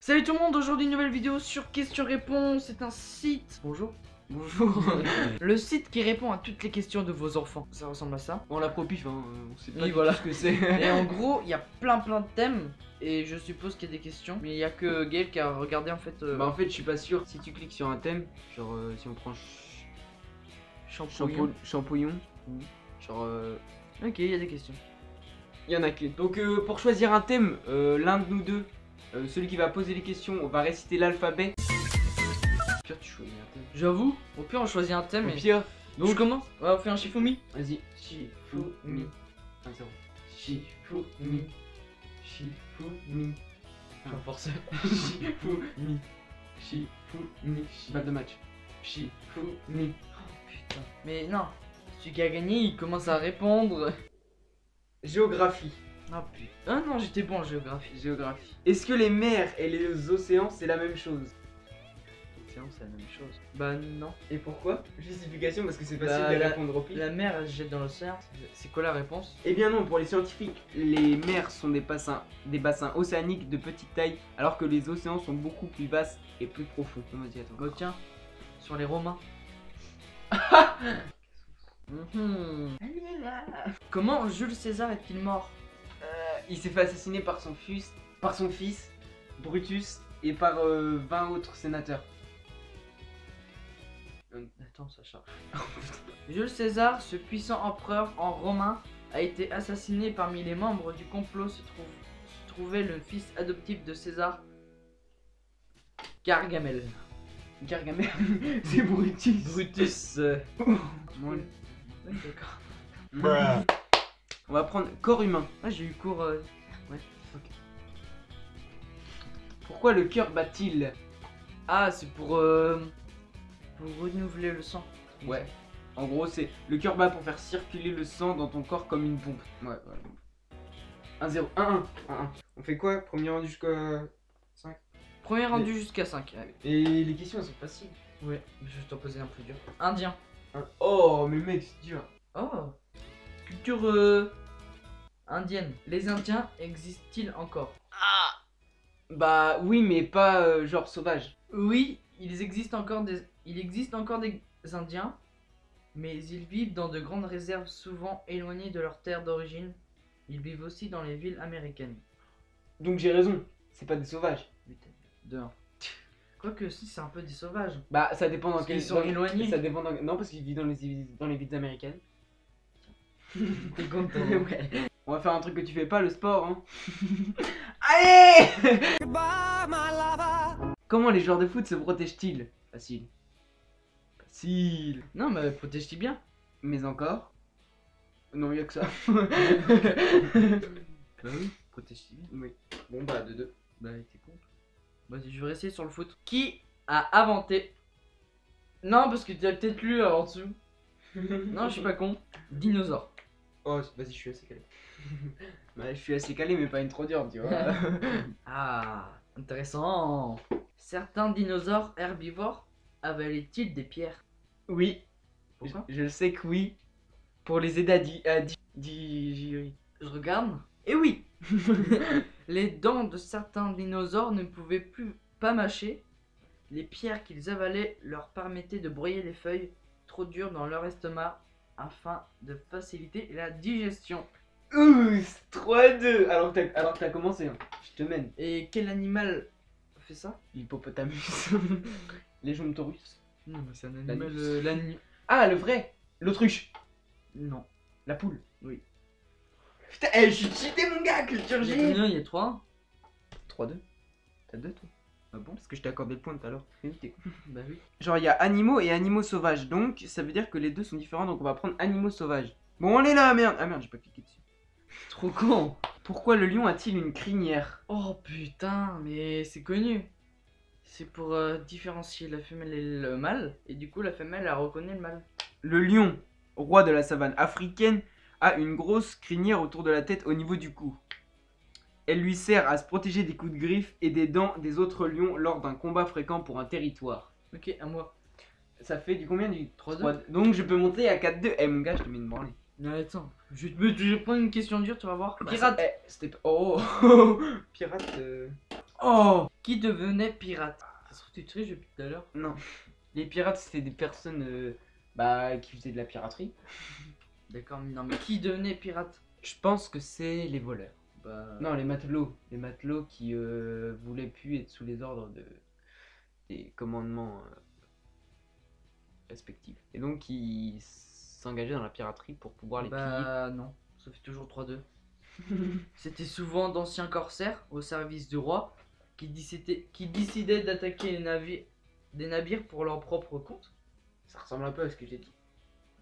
Salut tout le monde, aujourd'hui une nouvelle vidéo sur questions-réponses. C'est un site. Bonjour. Bonjour. Le site qui répond à toutes les questions de vos enfants. Ça ressemble à ça. On l'a propif, hein. On sait pas Oui, voilà ce que c'est. Et en gros, il y a plein de thèmes. Et je suppose qu'il y a des questions. Mais il y a que Gaël qui a regardé en fait. Bah en fait je suis pas sûr. Si tu cliques sur un thème, genre si on prend champouillon, genre Ok, il y a des questions. il y en a que. Donc pour choisir un thème, l'un de nous deux, celui qui va poser les questions, on va réciter l'alphabet. Pire tu choisis un thème. J'avoue, au pire on choisit un thème. Au Et... pire, Donc je commence. Ouais, on fait un Shifumi. vas-y. Shifumi. 1-0. Shifumi. Shifumi. Je suis forcé. Shifumi. Shifumi. Balle de match. Shifumi. Putain. Mais non, celui qui a gagné il commence à répondre. Géographie. Ah putain. Ah non, j'étais bon en géographie. Géographie. Est-ce que les mers et les océans c'est la même chose? L'océan c'est la même chose. Bah non. Et pourquoi? Justification parce que c'est facile Bah, de répondre au pif. La mer elle se jette dans l'océan. C'est quoi la réponse? Eh bien non, pour les scientifiques, les mers sont des bassins océaniques de petite taille, alors que les océans sont beaucoup plus vastes et plus profonds. Vas-y, attends. Bah tiens, sur les Romains. Comment Jules César est-il mort? Il s'est fait assassiner par son fils, Brutus, et par 20 autres sénateurs. Attends, ça charge. Jules César, ce puissant empereur en romain, a été assassiné. Parmi les membres du complot se trouvait le fils adoptif de César, Gargamel. Gargamel, c'est Brutus. Brutus. Moi, Ouais, d'accord. on va prendre corps humain. Ah, j'ai eu cours. Ouais, ok. Pourquoi le cœur bat-il? Ah, c'est pour renouveler le sang. Ouais. En gros, c'est le cœur bat pour faire circuler le sang dans ton corps comme une pompe. Ouais, voilà. 1-0, 1-1, 1-1. On fait quoi? Premier rendu jusqu'à 5? Premier rendu jusqu'à 5. Et les questions, elles sont faciles. Ouais, je vais t'en poser un plus dur. Indien. Oh, mais mec, c'est dur. Oh. Culture indienne. Les Indiens existent-ils encore? Ah. Bah oui, mais pas genre sauvage. Oui, il existe encore des Indiens, mais ils vivent dans de grandes réserves souvent éloignées de leur terre d'origine. Ils vivent aussi dans les villes américaines. Donc j'ai raison, c'est pas des sauvages. 2-1. Quoique si, c'est un peu des sauvages. Bah ça dépend dans Parce quel qu'ils sont éloignés. Ça dépend dans... Non, parce qu'ils vivent dans les villes américaines. T'es content? Ouais. On va faire un truc que tu fais pas, le sport, hein. Allez. Comment les joueurs de foot se protègent-ils? Facile. Facile. Non, mais protège-t'y bien. Mais encore? Non, y'a que ça. Bah oui, protège-t'y bien. Oui. Bon bah 2-2. Bah t'es con. Vas-y, je vais rester sur le foot. Qui a inventé... Non, parce que tu as peut-être lu en dessous. Non, je suis pas con. Dinosaure. Oh, vas-y, je suis assez calé. Bah, je suis assez calé, mais pas une trop dure, tu vois. Ah, intéressant. Certains dinosaures herbivores avalaient-ils des pierres? Oui. Pourquoi? Je sais que oui. Pour les aider à digérer. Je regarde. Et oui. Les dents de certains dinosaures ne pouvaient pas mâcher. Les pierres qu'ils avalaient leur permettaient de broyer les feuilles trop dures dans leur estomac afin de faciliter la digestion. C'est 3-2. Alors que t'as commencé, hein. Je te mène. Et quel animal fait ça? L'hippopotamus. Les Jontorus. Non, mais c'est un animal. Ah, le vrai. L'autruche. Non. La poule. Oui. Putain, je suis cheaté, mon gars, culture Il y a G. combien? Il y a 3. 3-2. T'as 2 toi? Ah bon? Parce que je t'ai accordé le point tout à l'heure. Bah oui. Genre il y a animaux et animaux sauvages, donc ça veut dire que les deux sont différents, donc on va prendre animaux sauvages. Bon, on est là, merde. Ah merde, j'ai pas cliqué dessus. Trop con. Pourquoi le lion a-t-il une crinière? Oh putain, mais c'est connu. C'est pour différencier la femelle et le mâle. Et du coup, la femelle, elle reconnaît le mâle. Le lion, roi de la savane africaine, a une grosse crinière autour de la tête au niveau du cou. Elle lui sert à se protéger des coups de griffe et des dents des autres lions lors d'un combat fréquent pour un territoire. Ok, à moi. Ça fait du combien? Du 3-2. Donc je peux monter à 4-2. Eh mon gars, je te mets une branlée. Mais attends, je vais prendre une question dure, tu vas voir. Pirate. C'était pas... Oh. Pirate. Oh Qui devenait pirate? Ça se trouve, tu triches depuis tout à l'heure. non. Les pirates, c'était des personnes qui faisaient de la piraterie. D'accord, mais non, mais qui devenait pirate? Je pense que c'est les voleurs. Bah. Non, les matelots. Les matelots qui voulaient plus être sous les ordres des commandements respectifs. Et donc, qui s'engageaient dans la piraterie pour pouvoir les Bah, non, ça fait toujours 3-2. C'était souvent d'anciens corsaires au service du roi qui décidaient d'attaquer des navires pour leur propre compte. Ça ressemble un peu à ce que j'ai dit.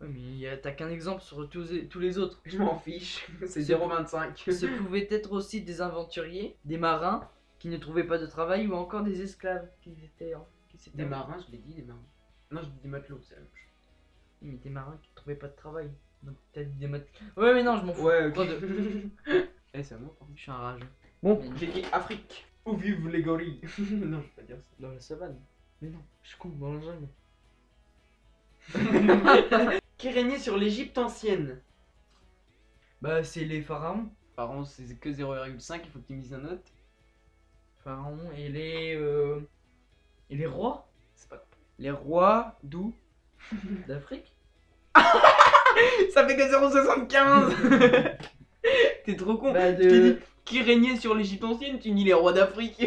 Oui, mais t'as qu'un exemple sur tous les autres. Je m'en fiche. C'est C'est 0,25. Ce pouvaient être aussi des aventuriers, des marins qui ne trouvaient pas de travail ou encore des esclaves qui s'étaient Des marins, je l'ai dit, des marins. Non, je dis des matelots, c'est la même chose. Oui, mais des marins qui ne trouvaient pas de travail. Donc t'as dit des Ouais, mais non, je m'en fous. Ouais, ok. 3-2. Eh, c'est à moi, pardon. Je suis un rageux. Bon, Mais- j'ai dit Afrique. Où vivent les gorilles? Non, je vais pas dire ça. Dans la savane. Mais non, je suis con, dans la jungle. Qui régnait sur l'Égypte ancienne? Bah, c'est les pharaons. Par c'est que 0,5, il faut que tu mises un autre. Pharaons et les rois C'est pas. Les rois d'où? d'Afrique. Ça fait que 0,75. T'es trop con. Bah, Je t'ai dit qui régnait sur l'Égypte ancienne, tu dis les rois d'Afrique.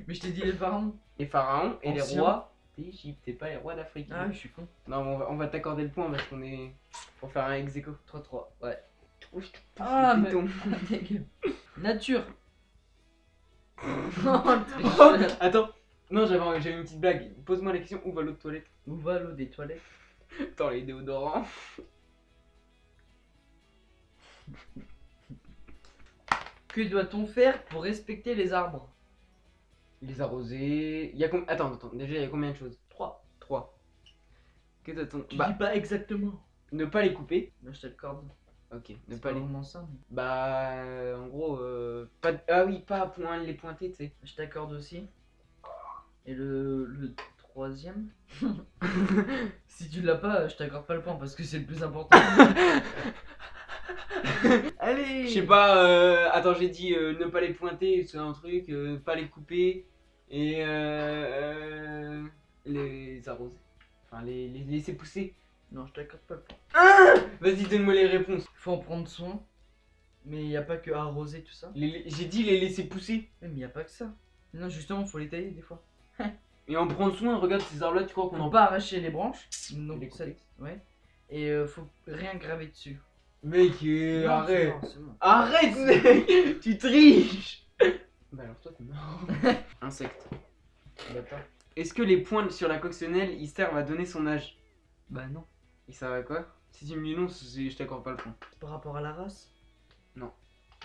Mais je t'ai dit les pharaons. Les pharaons et les Anciens. rois d'Égypte, et pas les rois d'Afrique. Ah, je suis con. Non, mais on va t'accorder le point parce qu'on est. Pour faire un ex aequo. 3-3, ouais. Ah, mais- béton. Ta gueule. Nature. Oh, le Oh, tricheur. attends. Non, j'avais une petite blague. Pose-moi la question, où va l'eau de toilette? Où va l'eau des toilettes? Dans les déodorants. Que doit-on faire pour respecter les arbres? Les arroser. Il y a attends, déjà il y a combien de choses? 3. 3. Que doit-on. Tu dis pas exactement. Ne pas les couper. Bah, je t'accorde. Ok, ne C'est pas pas les. vraiment ça. Mais... Bah, en gros, pas. Ah oui, pas à point les pointer, tu sais. Je t'accorde aussi. Et le troisième? Si tu l'as pas, je t'accorde pas le point parce que c'est le plus important. Allez! Je sais pas, attends, j'ai dit ne pas les pointer, c'est un truc, pas les couper et les arroser. Enfin, les laisser pousser. Non, je t'accorde pas le point. Vas-y, donne-moi les réponses. Faut en prendre soin. Mais y a pas que arroser tout ça. J'ai dit les laisser pousser. Oui, mais y a pas que ça. Non, justement, faut les tailler des fois. Et en prendre soin, regarde ces arbres-là, tu crois qu'on Faut en pas arracher les branches. Donc, les ça, couper. ouais. Et faut rien graver dessus. Mec, Non, arrête. c'est bon. Arrête, mec. Tu triches. Bah alors toi, t'es mort. Insecte. Bâtard. Est-ce que les points sur la coccinelle, ils servent à donner son âge? Bah non. Ils servent à quoi? Si tu me dis non, je t'accorde pas le point. Par rapport à la race? Non.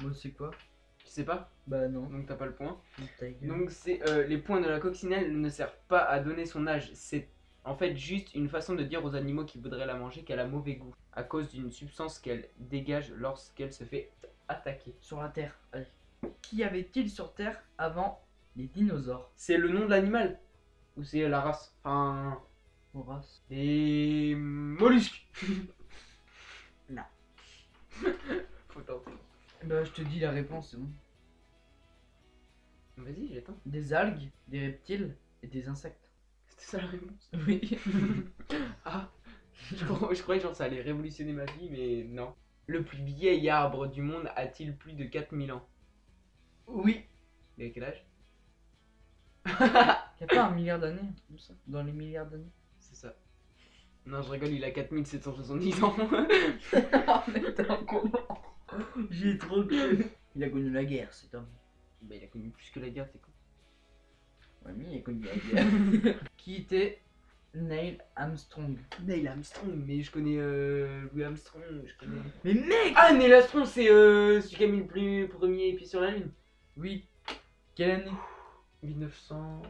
Moi, c'est quoi? Tu sais pas? Bah non. Donc t'as pas le point. Ta gueule. Donc c'est les points de la coccinelle ne servent pas à donner son âge. C'est en fait juste une façon de dire aux animaux qui voudraient la manger qu'elle a mauvais goût à cause d'une substance qu'elle dégage lorsqu'elle se fait attaquer. Sur la Terre. Allez. Qu'y avait-il sur Terre avant les dinosaures? C'est le nom de l'animal ou c'est la race? Enfin, Aux races. les mollusques. Non. Faut tenter. Bah je te dis la réponse, c'est bon. Vas-y, j'attends. Des algues, des reptiles et des insectes. C'était ça la réponse. Oui. Ah, je croyais genre ça allait révolutionner ma vie, mais non. Le plus vieil arbre du monde a-t-il plus de 4000 ans? Oui. Et à quel âge? Y'a pas 1 milliard d'années comme ça? Dans les milliards d'années? C'est ça. Non, je rigole, il a 4770 ans. Oh mais t'es un con. J'ai trop cru. Il a connu la guerre cet homme. Bah, il a connu plus que la guerre, t'es con. Ouais mais il a connu la guerre. Qui était Neil Armstrong? Neil Armstrong, mais je connais Louis Armstrong, je connais. Mais mec! Ah, Neil Armstrong, c'est celui qui a mis le premier pied sur la lune. Oui. Quelle année? 1900.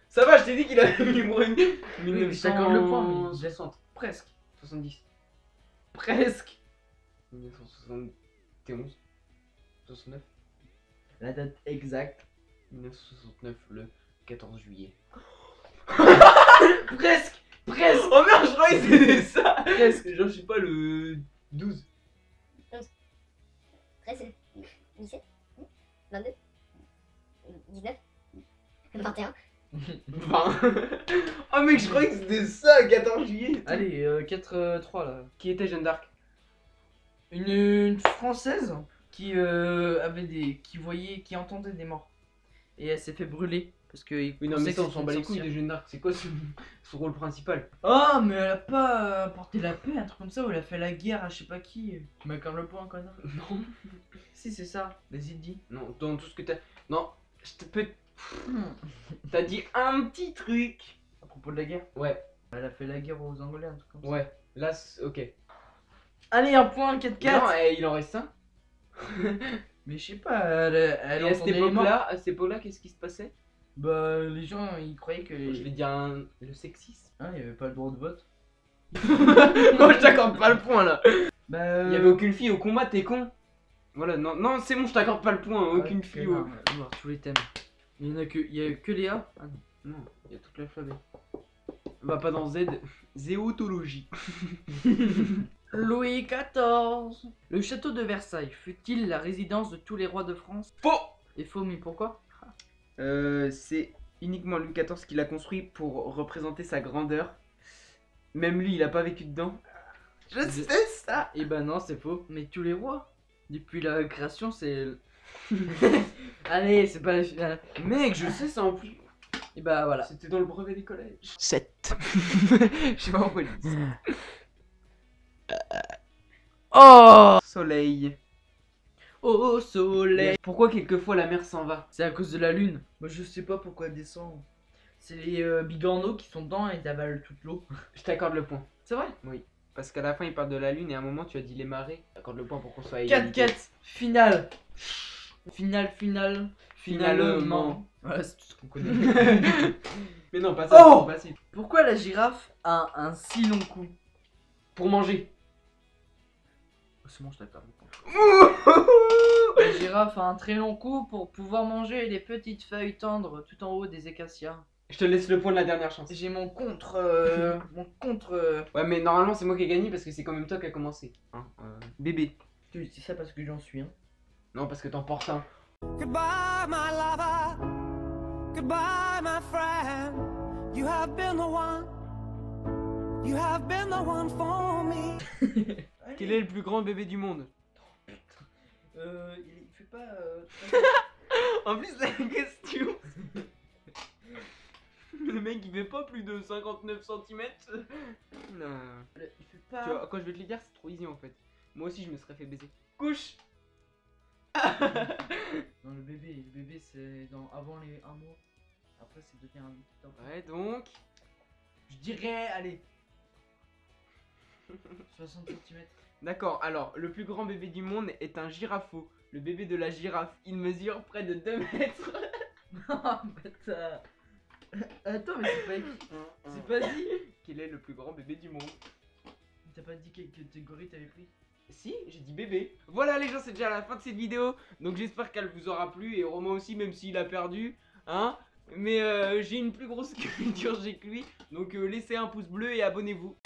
Ça va, je t'ai dit qu'il avait mis le premier. mais je t'accorde le point, mais- 1960. Presque. 70. Presque. 1971. 69. La date exacte. 1969, le 14 juillet. Presque. Presque. Oh merde, je croyais que c'était ça. Presque. Genre, je sais pas, le 12. 13, 17, 22, 19, 21. 20. Oh mec, je croyais que c'était ça, 14 juillet. Allez, 4-3 là. Qui était Jeanne d'Arc? Une Française qui avait qui entendait des morts. Et elle s'est fait brûler. Parce que Oui, non, mais ça, on s'en bat les couilles de Jeanne d'Arc. C'est quoi son rôle principal? Oh, mais elle a pas porté la paix, un truc comme ça, ou elle a fait la guerre à je sais pas qui. Tu m'accordes le point, connard? Non. Si, c'est ça. Vas-y, dis. Non, dans tout ce que t'as. Non, je te peux. T'as dit un petit truc. À propos de la guerre. Ouais, Elle a fait la guerre aux Angolais, un truc comme ça. ouais. Là, ok. Allez, un point, 4-4. Non, il en reste un. Mais je sais pas, elle Et à cette entendait les morts. époque-là, qu'est-ce qui se passait? Bah, les gens, ils croyaient que... Je vais dire le sexisme. Hein, il y avait pas le droit de vote. Moi, je t'accorde pas le point là. Bah, Il y avait aucune fille au combat, t'es con. Voilà, non, non, c'est bon, je t'accorde pas le point. Aucune fille au. On va voir tous les thèmes. Il y a que Léa. Ah non. Non, il y a toute l'alphabet. Va pas dans Z. Zéotologie. Louis XIV. Le château de Versailles fut-il la résidence de tous les rois de France? Faux. Et faux, mais pourquoi? C'est uniquement Louis XIV qui l'a construit pour représenter sa grandeur. Même lui, il a pas vécu dedans. Je sais ça. Eh ben non, c'est faux. Mais tous les rois. Depuis la création, c'est... Allez, c'est pas la finale. Mec, je sais ça en plus. Et bah voilà. C'était dans le brevet des collèges. 7. Je sais pas pourquoi je dis ça. Oh, Soleil. au soleil. Pourquoi quelquefois la mer s'en va? C'est à cause de la lune. Moi je sais pas pourquoi elle descend. C'est les bigorneaux qui sont dedans et ils avalent toute l'eau. Je t'accorde le point. C'est vrai? Oui. Parce qu'à la fin, il parle de la lune et à un moment, tu as dit les marées. Je t'accorde le point pour qu'on soit à égalité. 4-4. Finale. Finalement. Finalement. Voilà, c'est tout ce qu'on connaît. Mais non, pas ça. Oh, c'est facile. pourquoi la girafe a un si long cou? Pour manger. C'est bon, je t'accorde le point. La girafe a un très long cou pour pouvoir manger les petites feuilles tendres tout en haut des acacias. Je te laisse le point de la dernière chance. J'ai mon contre. Ouais, mais normalement, c'est moi qui ai gagné parce que c'est quand même toi qui a commencé. Hein, bébé. Tu dis ça parce que j'en suis un. Non, parce que t'en portes un. Goodbye, my lover. Goodbye, my friend. You have been the one. You have been the one for me. Quel est le plus grand bébé du monde? Il fait pas. En plus, la question. Le mec il fait pas plus de 59 cm. Non. Il fait pas. Tu vois, quand je vais te le dire, c'est trop easy en fait. Moi aussi, je me serais fait baiser. Couche. Non, le bébé c'est avant les 1 mois. Après, c'est devient un petit enfant. Ouais, donc. Je dirais, allez. 60 cm. D'accord, alors, le plus grand bébé du monde est un girafeau. Le bébé de la girafe, il mesure près de 2 mètres. Oh, bâtard. Attends, mais c'est pas écrit. C'est pas dit. Quel est le plus grand bébé du monde? T'as pas dit quelle catégorie t'avais pris? Si, j'ai dit bébé. Voilà les gens, c'est déjà la fin de cette vidéo. Donc j'espère qu'elle vous aura plu et Romain aussi, même s'il a perdu. Hein. Mais j'ai une plus grosse culture G que lui. Donc laissez un pouce bleu et abonnez-vous.